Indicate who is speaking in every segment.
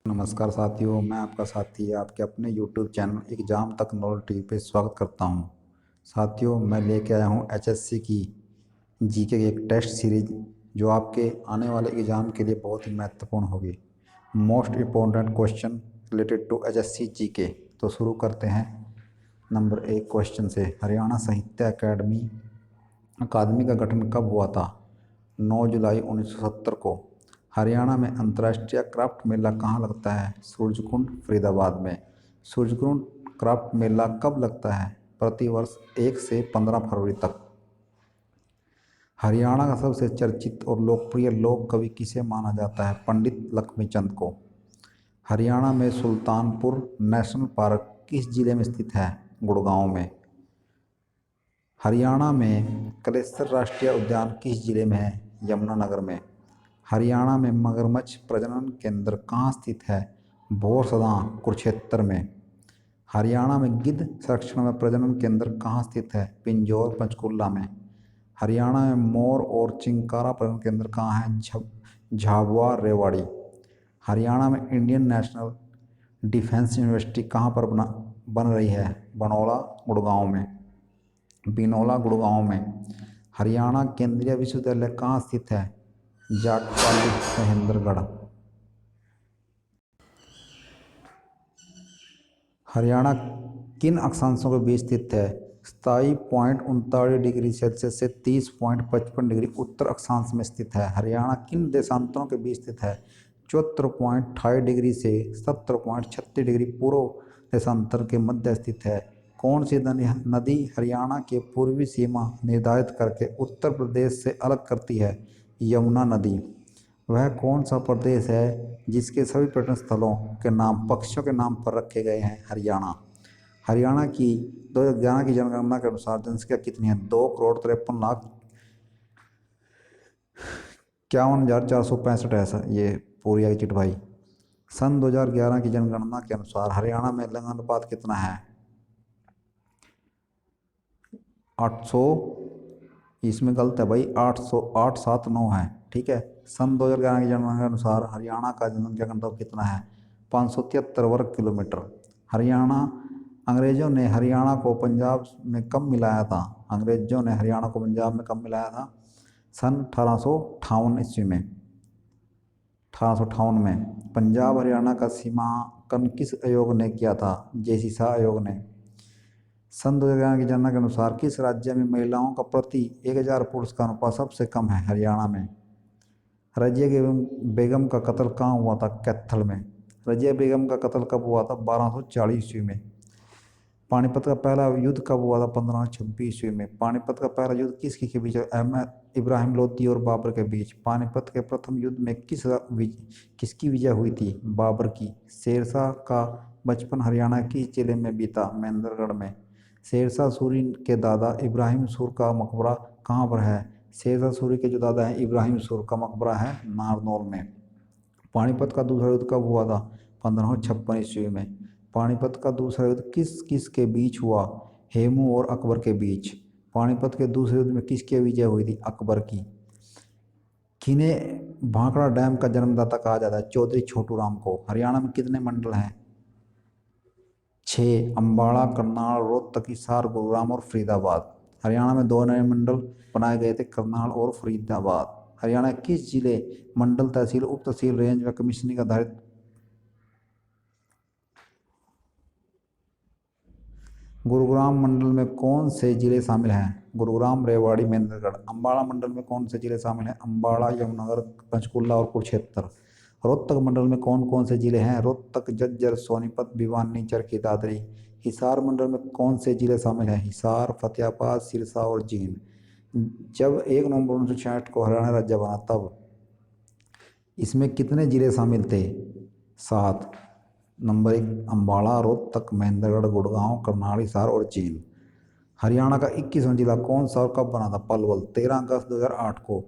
Speaker 1: नमस्कार साथियों, मैं आपका साथी आपके अपने YouTube चैनल एग्जाम तक नॉलेज टीवी पे स्वागत करता हूं। साथियों, मैं लेके आया हूं एचएससी की जीके की एक टेस्ट सीरीज जो आपके आने वाले एग्ज़ाम के लिए बहुत ही महत्वपूर्ण होगी। Most important question related to HSC GK. तो शुरू करते हैं नंबर 1 क्वेश्चन से। हरियाणा साहित्य अकादमी का गठन कब हुआ था? 9 जुलाई 1970 को। हरियाणा में अंतर्राष्ट्रीय क्राफ्ट मेला कहाँ लगता है? सूरजकुंड, फरीदाबाद में। सूरजकुंड क्राफ्ट मेला कब लगता है? प्रतिवर्ष 1 से 15 फरवरी तक। हरियाणा का सबसे चर्चित और लोकप्रिय लोक कवि किसे माना जाता है? पंडित लक्ष्मीचंद को। हरियाणा में सुल्तानपुर नेशनल पार्क किस जिले में स्थित है? गुड़गांव में। हरियाणा में कलेसर राष्ट्रीय उद्यान किस जिले में है? यमुनानगर में। हरियाणा में मगरमच्छ प्रजनन केंद्र कहाँ स्थित है? भोरसदा, कुरुक्षेत्र में। हरियाणा में गिद्ध संरक्षण में प्रजनन केंद्र कहाँ स्थित है? पिंजौर, पंचकुला में। हरियाणा में मोर और चिंकारा प्रजनन केंद्र कहाँ है? झाबुआ, रेवाड़ी। हरियाणा में इंडियन नेशनल डिफेंस यूनिवर्सिटी कहाँ पर बन रही है? बिनौला, गुड़गांव में। हरियाणा केंद्रीय विश्वविद्यालय कहाँ स्थित है? जाटपाली, महेंद्रगढ़। हरियाणा किन अक्षांशों के बीच स्थित है? 27.39 डिग्री सेल्सियस से 30.55 डिग्री उत्तर अक्षांश में स्थित है। हरियाणा किन देशांतरों के बीच स्थित है? 74.28 डिग्री से 70.36 डिग्री पूर्व देशांतर के मध्य स्थित है। कौन सी नदी हरियाणा के पूर्वी सीमा निर्धारित करके उत्तर प्रदेश से अलग करती है? यमुना नदी। वह कौन सा प्रदेश है जिसके सभी पर्यटन स्थलों के नाम पक्षियों के नाम पर रखे गए हैं? हरियाणा। हरियाणा की 2011 की जनगणना के अनुसार जनसंख्या कितनी है? 2,53,51,465 है। ये पूरी है चिट भाई। सन 2011 की जनगणना के अनुसार हरियाणा में लिंग अनुपात कितना है? 800। इसमें गलत है भाई, 879 है। ठीक है। सन 2011 की जनगणना के अनुसार हरियाणा का जनसंख्या घनत्व कितना है? 573 वर्ग किलोमीटर। हरियाणा अंग्रेजों ने हरियाणा को पंजाब में कब मिलाया था? अंग्रेजों ने हरियाणा को पंजाब में कब मिलाया था? सन 1858 ईस्वी में। 1858 में। पंजाब हरियाणा का सीमांकन किस आयोग ने किया था? जेसी शाह आयोग ने। सन 2011 की जनगणना के अनुसार किस राज्य में महिलाओं का प्रति 1000 पुरुष का अनुपात सबसे कम है? हरियाणा में। रजिया बेगम का कत्ल कहाँ हुआ था? कैथल में। रजिया बेगम का कत्ल कब हुआ था? 1240 ईस्वी में। पानीपत का पहला युद्ध कब हुआ था? 1526 ईस्वी में। पानीपत का पहला युद्ध किसके के बीच? अहमद इब्राहिम लोधी और बाबर के बीच। पानीपत के प्रथम युद्ध में किसकी विजय हुई थी? बाबर की। शेरशाह का बचपन हरियाणा किस जिले में बीता? महेंद्रगढ़ में। शेरशाह सूरी के दादा इब्राहिम सूर का मकबरा कहाँ पर है? शेरशाह सूरी के जो दादा हैं इब्राहिम सूर का मकबरा है नारनौल में। पानीपत का दूसरा युद्ध कब हुआ था? 1556 ईस्वी में। पानीपत का दूसरा युद्ध किस किस के बीच हुआ? हेमू और अकबर के बीच। पानीपत के दूसरे युद्ध में किसकी विजय हुई थी? अकबर की। किन्हें भाखड़ा डैम का जन्मदाता कहा जाता है? चौधरी छोटू राम को। हरियाणा में कितने मंडल हैं? 6। अम्बाड़ा, करनाल, रोहतक, हिसार, गुरुग्राम और फरीदाबाद। हरियाणा में 2 नए मंडल बनाए गए थे, करनाल और फरीदाबाद। हरियाणा के किस जिले मंडल, तहसील, उप तहसील, रेंज व कमिश्नरी आधारित गुरुग्राम मंडल में कौन से जिले शामिल हैं? गुरुग्राम, रेवाड़ी, महेंद्रगढ़। अम्बाड़ा मंडल में कौन से जिले शामिल हैं? अम्बाड़ा, यमुनानगर, पंचकुला और कुरुक्षेत्र। रोहतक मंडल में कौन कौन से जिले हैं? रोहतक, झज्जर, सोनीपत, भिवानी, चरखी, दादरी। हिसार मंडल में कौन से जिले शामिल हैं? हिसार, फतेहाबाद, सिरसा और जींद। जब 1 नवंबर 1966 को हरियाणा राज्य बना तब इसमें कितने जिले शामिल थे? 7। नंबर 1 अम्बाड़ा, रोहतक, महेंद्रगढ़, गुड़गांव, करनाल, हिसार और जींद। हरियाणा का 21वां जिला कौन सा और कब बना था? पलवल, 13 अगस्त 2008 को।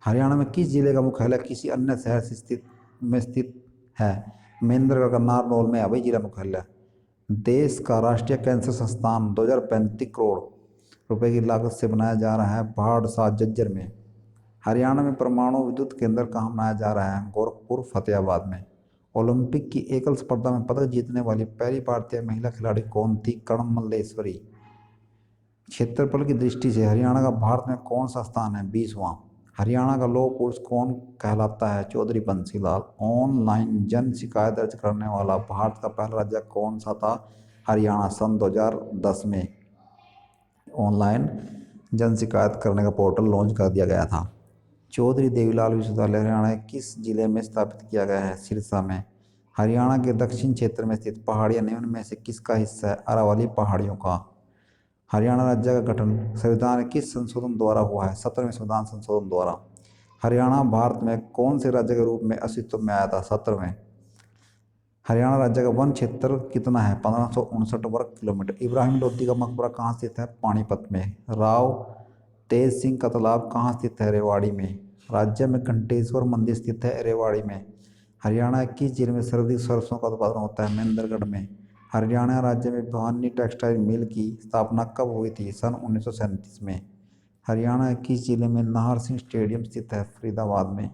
Speaker 1: हरियाणा में किस जिले का मुख्यालय किसी अन्य शहर से स्थित है? महेंद्रगढ़ का नारनौल में है भाई जिला मुख्यालय। देश का राष्ट्रीय कैंसर संस्थान 2035 करोड़ रुपए की लागत से बनाया जा रहा है भाड़सा, झज्जर में। हरियाणा में परमाणु विद्युत केंद्र कहाँ बनाया जा रहा है? गोरखपुर, फतेहाबाद में। ओलंपिक की एकल स्पर्धा में पदक जीतने वाली पहली भारतीय महिला खिलाड़ी कौन थी? कर्ण मल्लेश्वरी। क्षेत्रफल की दृष्टि से हरियाणा का भारत में कौन सा स्थान है? 20वां। हरियाणा का लौह पुरुष कौन कहलाता है? चौधरी बंसीलाल। ऑनलाइन जन शिकायत दर्ज करने वाला भारत का पहला राज्य कौन सा था? हरियाणा। सन 2010 में ऑनलाइन जन शिकायत करने का पोर्टल लॉन्च कर दिया गया था। चौधरी देवीलाल विश्वविद्यालय हरियाणा के किस जिले में स्थापित किया गया है? सिरसा में। हरियाणा के दक्षिण क्षेत्र में स्थित पहाड़ियाँ निम्न में से किसका हिस्सा है? अरावली पहाड़ियों का। हरियाणा राज्य का गठन संविधान के किस संशोधन द्वारा हुआ है? 17वें संविधान संशोधन द्वारा। हरियाणा भारत में कौन से राज्य के रूप में अस्तित्व में आया था? 17वें। हरियाणा राज्य का वन क्षेत्र कितना है? 1559 वर्ग किलोमीटर। इब्राहिम लोदी का मकबरा कहाँ स्थित है? पानीपत में। राव तेज सिंह का तालाब कहाँ स्थित है? रेवाड़ी में। राज्य में घंटेश्वर मंदिर स्थित है रेवाड़ी में। हरियाणा के किस जिले में सर्वाधिक सरसों का उत्पादन होता है? महेंद्रगढ़ में। हरियाणा राज्य में भिवानी टेक्सटाइल मिल की स्थापना कब हुई थी? सन 1937 में। हरियाणा के किस जिले में नाहर सिंह स्टेडियम स्थित है? फरीदाबाद में।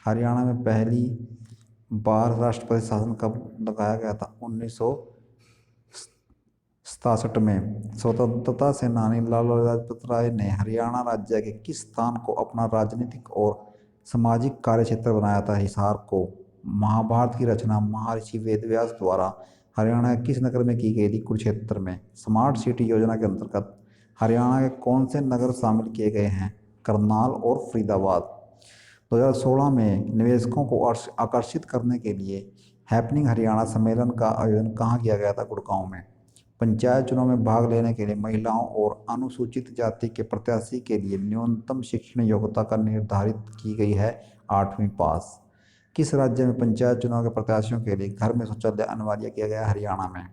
Speaker 1: हरियाणा में पहली बार राष्ट्रपति शासन कब लगाया गया था? 1967 में। स्वतंत्रता सेनानी लाला लाजपत राय ने हरियाणा राज्य के किस स्थान को अपना राजनीतिक और सामाजिक कार्यक्षेत्र बनाया था? हिसार को। महाभारत की रचना महर्षि वेदव्यास द्वारा हरियाणा के किस नगर में की गई थी? कुरुक्षेत्र में। स्मार्ट सिटी योजना के अंतर्गत हरियाणा के कौन से नगर शामिल किए गए हैं? करनाल और फरीदाबाद। 2016 में निवेशकों को आकर्षित करने के लिए हैपनिंग हरियाणा सम्मेलन का आयोजन कहाँ किया गया था? गुड़गांव में। पंचायत चुनाव में भाग लेने के लिए महिलाओं और अनुसूचित जाति के प्रत्याशी के लिए न्यूनतम शिक्षण योग्यता का निर्धारित की गई है 8वीं पास। किस राज्य में पंचायत चुनाव के प्रत्याशियों के लिए घर में शौचालय अनिवार्य किया गया? हरियाणा में।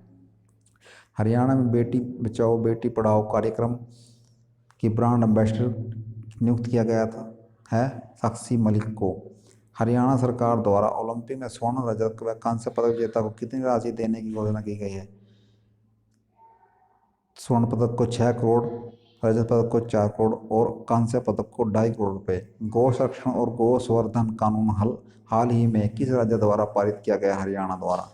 Speaker 1: हरियाणा में बेटी बचाओ बेटी पढ़ाओ कार्यक्रम की ब्रांड एम्बेसडर नियुक्त किया गया था है साक्षी मलिक को। हरियाणा सरकार द्वारा ओलंपिक में स्वर्ण रजत व कांस्य पदक विजेता को कितनी राशि देने की घोषणा की गई है? स्वर्ण पदक को 6 करोड़, रजत पदक को 4 करोड़ और कांस्य पदक को 2.5 करोड़ रुपए। गौ संरक्षण और गौ संवर्धन कानून हाल ही में किस राज्य द्वारा पारित किया गया? हरियाणा द्वारा।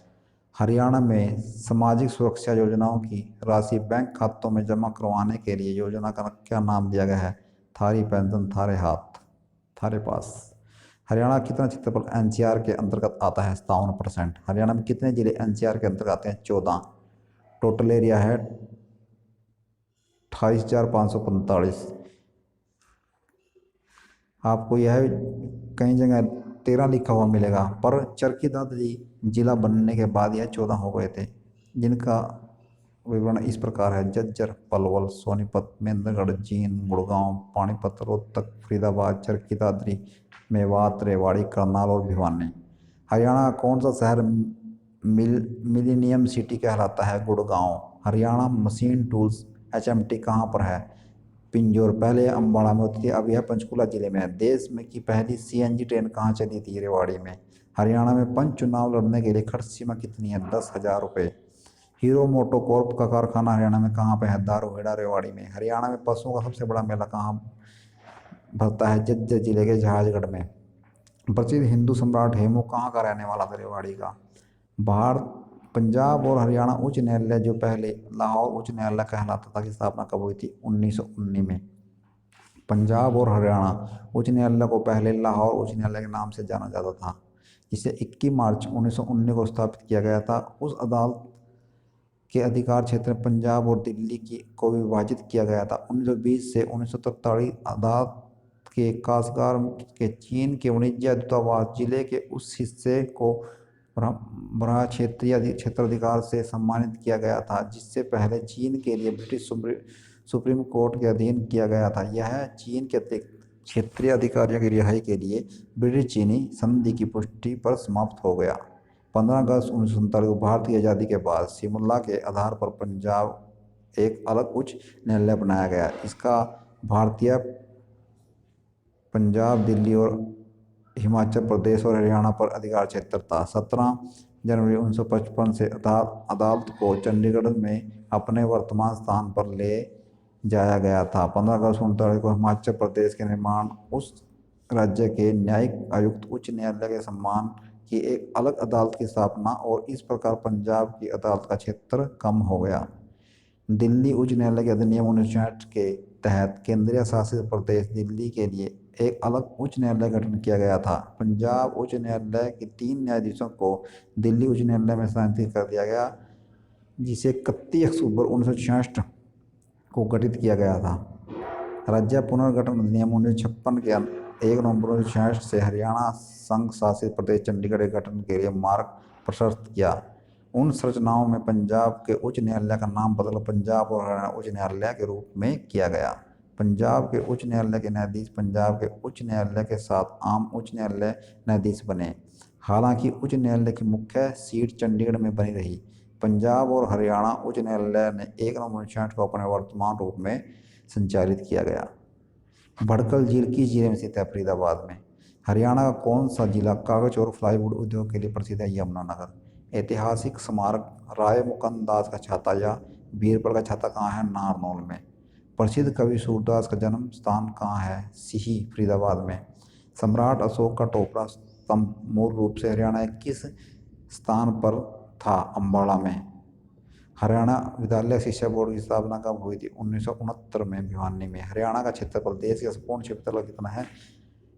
Speaker 1: हरियाणा में सामाजिक सुरक्षा योजनाओं की राशि बैंक खातों में जमा करवाने के लिए योजना का क्या नाम दिया गया है? थारी पेंशन थारे हाथ थारे पास। हरियाणा कितना क्षेत्रफल एनसीआर के अंतर्गत आता है? 57%। हरियाणा में कितने जिले एनसीआर के अंतर्गत आते हैं? 14। टोटल एरिया है 28,545। आपको यह कई जगह 13 लिखा हुआ मिलेगा, पर चरखी दादरी जिला बनने के बाद यह 14 हो गए थे, जिनका विवरण इस प्रकार है: झज्जर, पलवल, सोनीपत, महेंद्रगढ़, जींद, गुड़गांव, पानीपत, रोहतक, फरीदाबाद, चरखी दादरी, मेवात, रेवाड़ी, करनाल और भिवानी। हरियाणा का कौन सा शहर मिलीनियम सिटी कहलाता है? Gurgaon. Haryana machine tools HMT कहाँ पर है? पिंजौर। पहले यह अम्बाड़ा में होती थी, अब यह पंचकुला जिले में है। देश में की पहली सीएनजी ट्रेन कहाँ चली थी? रेवाड़ी में। हरियाणा में पंच चुनाव लड़ने के लिए खर्च सीमा कितनी है? 10,000 रुपये। हीरो मोटोकॉर्प का कारखाना हरियाणा में कहाँ पे है? दारूहेड़ा, रेवाड़ी में। हरियाणा में पशुओं का सबसे बड़ा मेला कहाँ भरता है? झज्जर जिले के जहाजगढ़ में। प्रसिद्ध हिंदू सम्राट हेमू कहाँ का रहने वाला था? रेवाड़ी का। भारत पंजाब और हरियाणा उच्च न्यायालय, जो पहले लाहौर उच्च न्यायालय कहलाता था, की स्थापना कब हुई थी? 1919 में। पंजाब और हरियाणा उच्च न्यायालय को पहले लाहौर उच्च न्यायालय के नाम से जाना जाता था, जिसे 21 मार्च 1919 को स्थापित किया गया था। उस अदालत के अधिकार क्षेत्र में पंजाब और दिल्ली को विभाजित किया गया था। 1920 से 1943 अदालत के कारागार के चीन के वाणिज्य दूतावास जिले के उस हिस्से को बड़ा क्षेत्रीय क्षेत्राधिकार से सम्मानित किया गया था, जिससे पहले चीन के लिए ब्रिटिश सुप्रीम कोर्ट के अधीन किया गया था। यह चीन के क्षेत्रीय अधिकारियों की रिहाई के लिए ब्रिटिश चीनी संधि की पुष्टि पर समाप्त हो गया। 15 अगस्त 1947 को भारत की आज़ादी के बाद सिमुला के आधार पर पंजाब एक अलग उच्च न्यायालय बनाया गया। इसका भारतीय पंजाब, दिल्ली और हिमाचल प्रदेश और हरियाणा पर अधिकार क्षेत्र था। 17 जनवरी 1955 से अदालत को चंडीगढ़ में अपने वर्तमान स्थान पर ले जाया गया था। 15 अगस्त 1939 को हिमाचल प्रदेश के निर्माण उस राज्य के न्यायिक आयुक्त उच्च न्यायालय के सम्मान कि एक अलग अदालत की स्थापना और इस प्रकार पंजाब की अदालत का क्षेत्र कम हो गया। दिल्ली उच्च न्यायालय के अधिनियम 1960 के तहत केंद्रीय शासित प्रदेश दिल्ली के लिए एक अलग उच्च न्यायालय का गठन किया गया था। पंजाब उच्च न्यायालय के 3 न्यायाधीशों को दिल्ली उच्च न्यायालय में स्थानांतरित कर दिया गया, जिसे 31 अक्टूबर 1966 को गठित किया गया था। राज्य पुनर्गठन अधिनियम 1956 के 1 नवंबर 1966 से हरियाणा संघ शासित प्रदेश चंडीगढ़ के गठन के लिए मार्ग प्रशस्त किया। उन संरचनाओं में पंजाब के उच्च न्यायालय का नाम बदल पंजाब और हरियाणा उच्च न्यायालय के रूप में किया गया। पंजाब के उच्च न्यायालय के न्यायाधीश पंजाब के उच्च न्यायालय के साथ आम उच्च न्यायालय न्यायाधीश बने। हालांकि उच्च न्यायालय की मुख्य सीट चंडीगढ़ में बनी रही। पंजाब और हरियाणा उच्च न्यायालय ने 1 नवंबर 1966 को अपने वर्तमान रूप में संचालित किया गया। भड़कल झील किस जिले में स्थित है? फरीदाबाद में। हरियाणा का कौन सा जिला कागज और प्लाईवुड उद्योग के लिए प्रसिद्ध है? यमुनानगर। ऐतिहासिक स्मारक राय मुकुंद दास का छाता या बीरबल का छाता कहाँ है? नारनौल में। प्रसिद्ध कवि सूरदास का जन्म स्थान कहाँ है? सिही, फरीदाबाद में। सम्राट अशोक का टोपरा स्तंभ मूल रूप से हरियाणा के किस स्थान पर था? अम्बाड़ा में। हरियाणा विद्यालय शिक्षा बोर्ड की स्थापना कब हुई थी? 1969 में भिवानी में। हरियाणा का क्षेत्रफल देश के संपूर्ण क्षेत्रफल कितना है?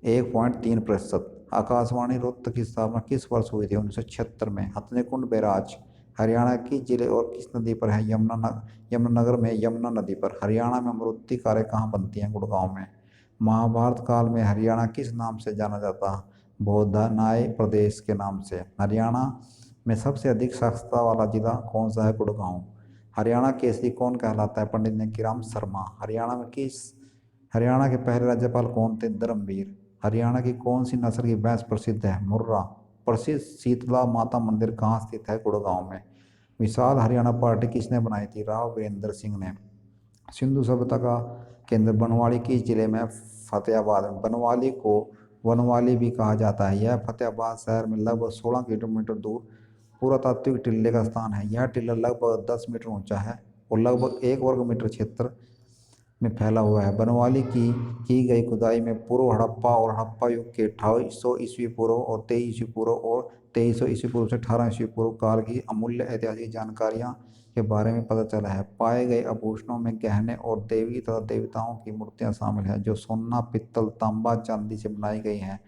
Speaker 1: 1.3%। आकाशवाणी रोहतक की स्थापना किस वर्ष हुई थी? 1976 में। हथनीकुंड बैराज हरियाणा किस जिले और किस नदी पर है? यमुनानगर में यमुना नदी पर। हरियाणा में अमरूदी कारें कहाँ बनती हैं? गुड़गांव में। महाभारत काल में हरियाणा किस नाम से जाना जाता? बोधनाय प्रदेश के नाम से। हरियाणा में सबसे अधिक साक्षरता वाला जिला कौन सा है? गुड़गांव। हरियाणा केसरी कौन कहलाता है? पंडित नेमीराम शर्मा। हरियाणा के पहले राज्यपाल कौन थे? धर्मवीर। हरियाणा की कौन सी नस्ल की भैंस प्रसिद्ध है? मुर्रा। प्रसिद्ध शीतला माता मंदिर कहाँ स्थित है? गुड़गांव में। विशाल हरियाणा पार्टी किसने बनाई थी? राव वीरेंद्र सिंह ने। सिंधु सभ्यता का केंद्र बनवाली किस जिले में? फतेहाबाद में। बनवाली को वनवाली भी कहा जाता है। यह फतेहाबाद शहर में लगभग 16 किलोमीटर दूर पुरातात्विक टीले का स्थान है। यह टीला लगभग 10 मीटर ऊंचा है और लगभग 1 वर्ग मीटर क्षेत्र में फैला हुआ है। बनवाली की गई खुदाई में पूर्व हड़प्पा और हड़प्पा युग के 2800 ईस्वी पूर्व और 23 ईस्वी पूर्व और 2300 ईस्वी पूर्व से 18 ईस्वी पूर्व काल की अमूल्य ऐतिहासिक जानकारियां के बारे में पता चला है। पाए गए आभूषणों में गहने और देवी तथा देवताओं की मूर्तियां शामिल हैं, जो सोना, पित्तल, तांबा, चांदी से बनाई गई हैं।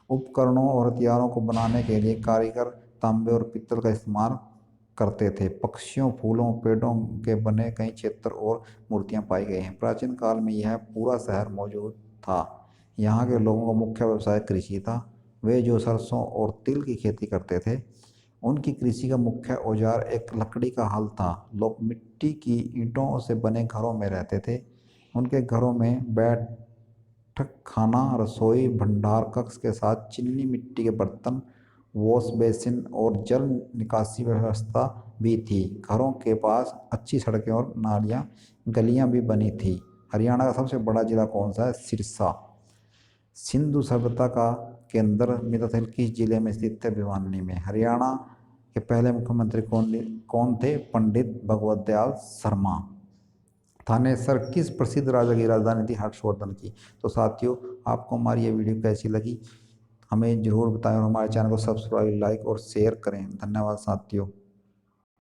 Speaker 1: उपकरणों और हथियारों को बनाने के लिए कारीगर तांबे और पित्तल का इस्तेमाल करते थे। पक्षियों, फूलों, पेड़ों के बने कई चित्र और मूर्तियां पाई गई हैं। प्राचीन काल में यह पूरा शहर मौजूद था। यहाँ के लोगों का मुख्य व्यवसाय कृषि था। वे जो सरसों और तिल की खेती करते थे, उनकी कृषि का मुख्य औजार एक लकड़ी का हल था। लोग मिट्टी की ईंटों से बने घरों में रहते थे। उनके घरों में बैठक खाना, रसोई, भंडार कक्ष के साथ चीनी मिट्टी के बर्तन, वॉश बेसिन और जल निकासी व्यवस्था भी थी। घरों के पास अच्छी सड़कें और नालियां, गलियां भी बनी थी। हरियाणा का सबसे बड़ा जिला कौन सा है? सिरसा। सिंधु सभ्यता का केंद्र मिताथल किस जिले में स्थित है? भिवानी में। हरियाणा के पहले मुख्यमंत्री कौन थे? पंडित भगवत दयाल शर्मा। थानेसर किस प्रसिद्ध राजा की राजधानी थी? हर्षवर्धन की। तो साथियों, आपको हमारी ये वीडियो कैसी लगी हमें ज़रूर बताएं और हमारे चैनल को सब्सक्राइब, लाइक और शेयर करें। धन्यवाद साथियों।